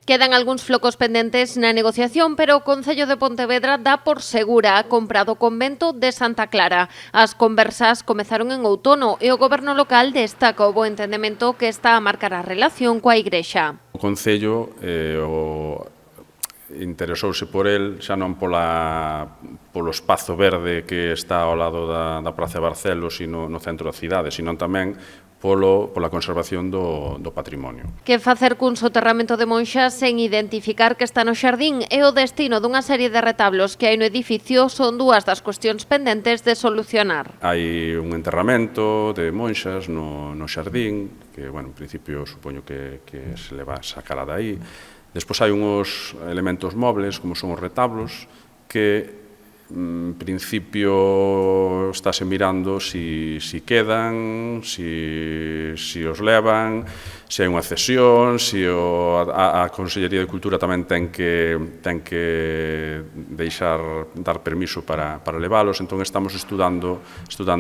Quedan algúns flocos pendentes na negociación, pero o Concello de Pontevedra dá por segura a compra do convento de Santa Clara. As conversas comezaron en outono e o goberno local destaca o bo entendemento que está a marcar a relación coa Igrexa. O Concello interesouse por el xa non polo espazo verde que está ao lado da Praza de Barcelos e no centro da cidade, sino tamén pola conservación do patrimonio. Que facer cun soterramento de monxas sen identificar que está no xardín e o destino dunha serie de retablos que hai no edificio son dúas das cuestións pendentes de solucionar. Hai un enterramento de monxas no xardín, que, bueno, en principio, supoño que se le va a sacar de aí. Despois hai uns elementos mobles, como son os retablos, que en principio estáse mirando si quedan, si os levan, se hai unha cesión, si a Consellería de Cultura tamén ten que dar permiso para leválos, entón estamos estudando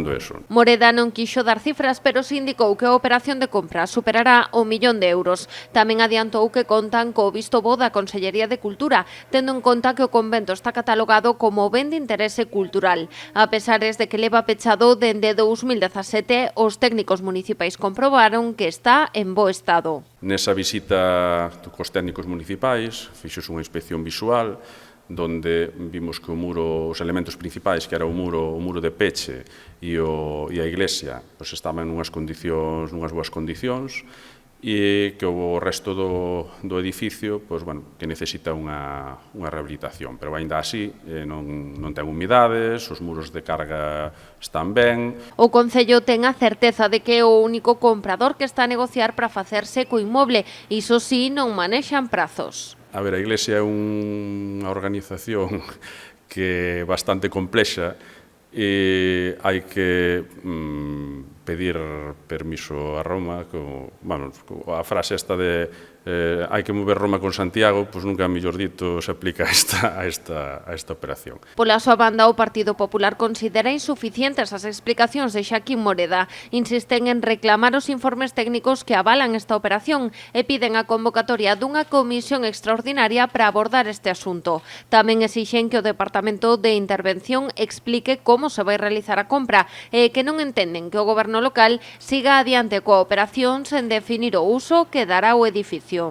eso. Moreda non quixo dar cifras, pero si indicou que a operación de compra superará o 1.000.000 de euros. Tamén adiantou que contan co visto bo da Consellería de Cultura, tendo en conta que o convento está catalogado como ben de interese cultural. A pesares de que leva pechado dende 2017, os técnicos municipais comprobaron que está en bo estado. Nesa visita cos técnicos municipais, fixos unha inspección visual, donde vimos que os elementos principais, que era o muro de peche e a iglesia, estaban nunhas boas condicións, e que o resto do edificio que necesita unha rehabilitación, pero aínda así non ten humidades, os muros de carga están ben. O Concello ten a certeza de que é o único comprador que está a negociar para facerse co inmoble, iso sí, non manexan prazos. A ver, a Iglesia é unha organización que é bastante complexa e hai que pedir permiso a Roma, a frase esta de hai que mover Roma con Santiago, pois nunca, mellor dito, se aplica a esta operación. Pola súa banda, o Partido Popular considera insuficientes as explicacións de Xaquín Moreda. Insisten en reclamar os informes técnicos que avalan esta operación e piden a convocatoria dunha comisión extraordinaria para abordar este asunto. Tamén exixen que o Departamento de Intervención explique como se vai realizar a compra e que non entenden que o goberno local siga adiante coa operación sen definir o uso que dará o edificio.